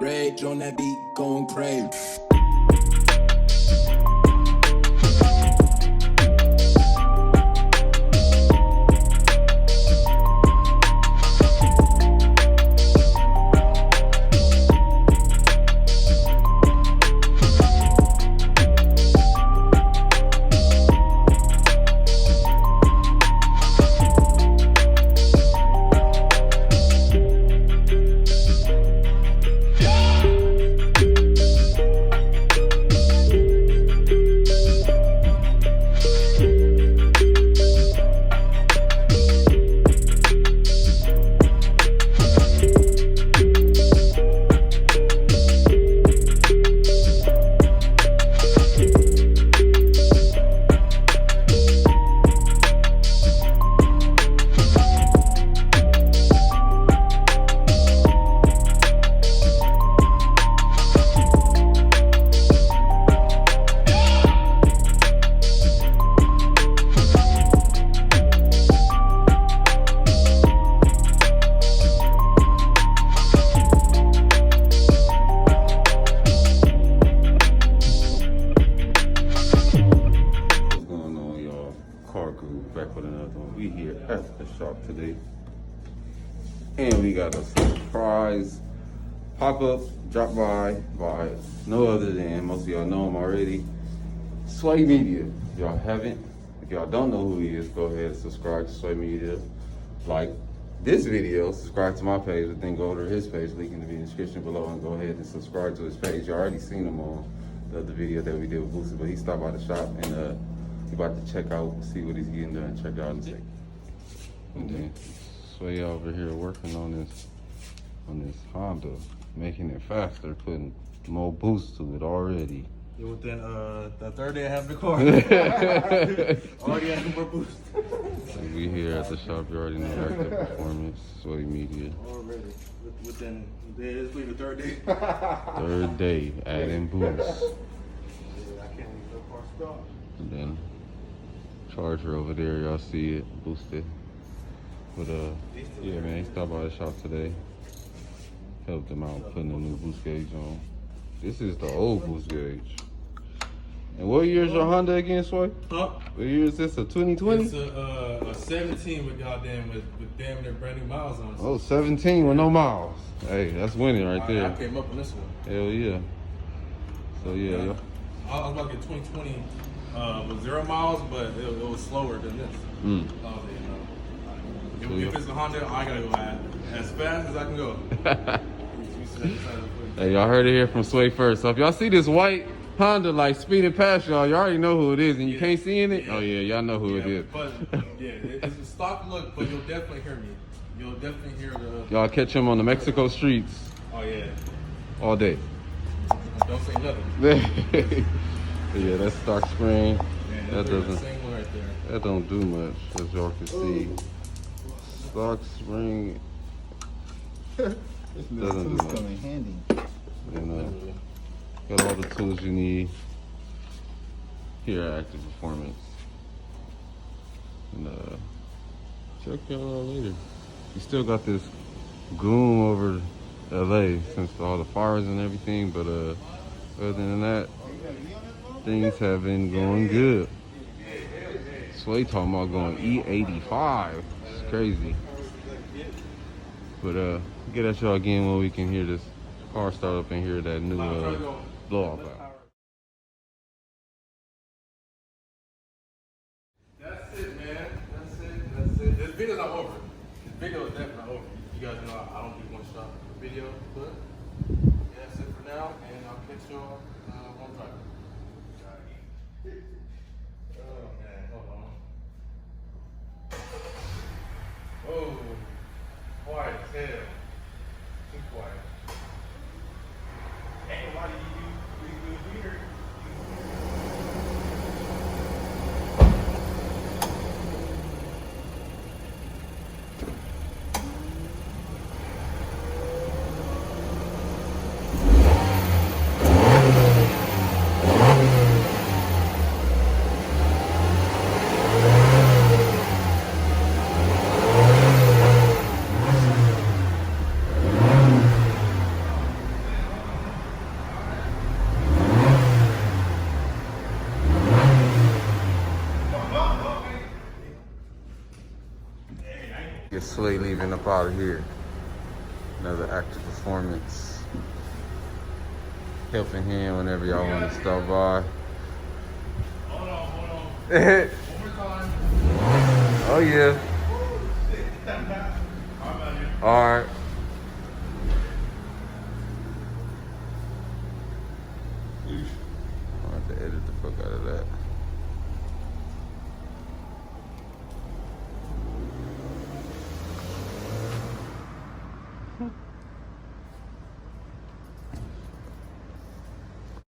Rage on that beat, going crazy. Back with another one. We here at the shop today, and we got a surprise pop-up drop by no other than, most of y'all know him already, SwayMedia. If y'all haven't, if y'all don't know who he is, go ahead and subscribe to SwayMedia. Like this video, subscribe to my page, but then go to his page, link in the description below, and go ahead and subscribe to his page. You already seen him on the other video that we did with Boosie, but he stopped by the shop and he about to check out, see what he's getting done, check it out in a second. And then Sway over here working on this Honda, making it faster, putting more boost to it already. Yeah, within the third day I have the car. Already had more boost. So we here at the shop, you already know Active Performance, SwayMedia. Already. Within this week, the third day. Third day, adding boost. Yeah, I can't even go car stop. And then charger over there, y'all see it, boosted. But yeah man, he stopped by the shop today. Helped him out putting a new boost gauge on. This is the old boost gauge. And what year is your Honda again, Sway? Huh? What year is this, a 2020? It's a 17 with goddamn with damn near brand new miles on it. Oh, 17 with no miles. Hey, that's winning right there. I came up on this one. Hell yeah. So yeah, I was about to get 2020 with 0 miles, but it was slower than this. If it's a Honda, I gotta go as fast as I can go. Hey, y'all heard it here from Sway first. So if y'all see this white Honda like speeding past y'all, you already know who it is, and you can't see in it. Oh yeah, y'all know who it is. But yeah, it's a stock look, but you'll definitely hear me. You'll definitely hear the. Y'all catch him on the Mexico streets. Oh yeah. All day. Don't say nothing. Yeah, that's stock spring. Man, That doesn't. the same one right there. That don't do much, as y'all can see. Stock spring This little doesn't do tool's much. come in handy. And got all the tools you need here at Active Performance. And check y'all out later. We still got this gloom over LA since all the fires and everything, but other than that, things have been going good. Sway talking about going E85. It's crazy. But get at y'all again when we can hear this car start up and hear that new blow off out. That's it, man. That's it. This video's not over. This video is definitely not over. You guys know I don't do one shot video, but yeah, that's it for now, and I'll catch y'all one time. Oh man, hold on. Oh, quiet as hell. Too quiet. Hey, why did you do here? Sway leaving up out of here. Another active performance. Helping hand whenever y'all want to stop by. Hold on. One more time. Oh yeah. Alright. I'll have to edit the fuck out of that.